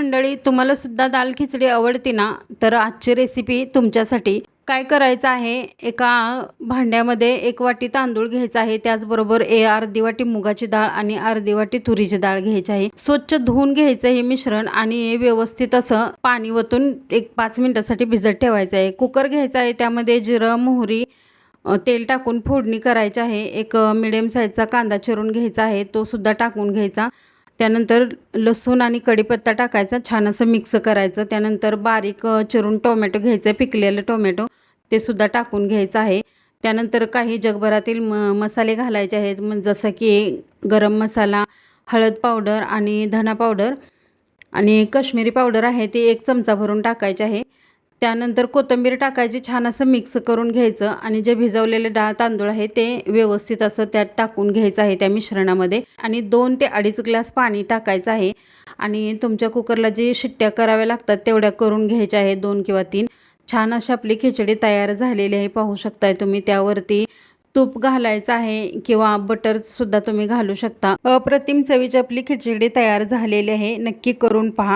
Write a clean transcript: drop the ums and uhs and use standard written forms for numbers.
मंडळी, तुम्हाला सुद्धा दाल खिचडी आवडते ना, तर आजची रेसिपी तुमच्यासाठी. काय करायचं आहे, एका भांड्यामध्ये 1 वाटी तांदूळ घ्यायचा आहे, त्याचबरोबर अर्धी वाटी मुगाची डाळ आणि अर्धी वाटी तुरीची डाळ घ्यायची आहे. स्वच्छ धुवून घ्यायचं हे मिश्रण आणि व्यवस्थित असं पाणी ओतून 5 मिनिटासाठी भिजत ठेवायचं आहे. कुकर घ्यायचा आहे, त्यामध्ये जिरं, मोहरी, तेल टाकून फोडणी करायची आहे. एक मिडियम साईजचा कांदा चिरून घ्यायचा आहे, तो सुद्धा टाकून घ्यायचा. त्यानंतर लसूण आणि कढीपत्ता टाकायचा, छान असं मिक्स करायचं. त्यानंतर बारीक चिरून टोमॅटो घ्यायचं, पिकलेलं टोमॅटो ते सुद्धा टाकून घ्यायचं आहे. त्यानंतर काही जगभरातील मसाले घालायचे आहेत, जसं की गरम मसाला, हळद पावडर आणि धना पावडर आणि काश्मीरी पावडर आहे, ती 1 चमचा भरून टाकायची आहे. त्यानंतर कोथिंबीर टाकायची, छान असं मिक्स करून घ्यायचं आणि जे भिजवलेले डाळ तांदूळ आहे ते व्यवस्थित असं त्यात टाकून घ्यायचं आहे त्या मिश्रणामध्ये आणि 2 ते 2.5 ग्लास पाणी टाकायचं आहे आणि तुमच्या कुकरला जे शिट्ट्या कराव्या लागतात तेवढ्या करून घ्यायच्या आहे, 2 किंवा 3. छान अशी आपली खिचडी तयार झालेली आहे, पाहू शकताय तुम्ही. त्यावरती तूप घालायचं आहे किंवा बटरसुद्धा तुम्ही घालू शकता. अप्रतिम चवीची आपली खिचडी तयार झालेली आहे, नक्की करून पहा.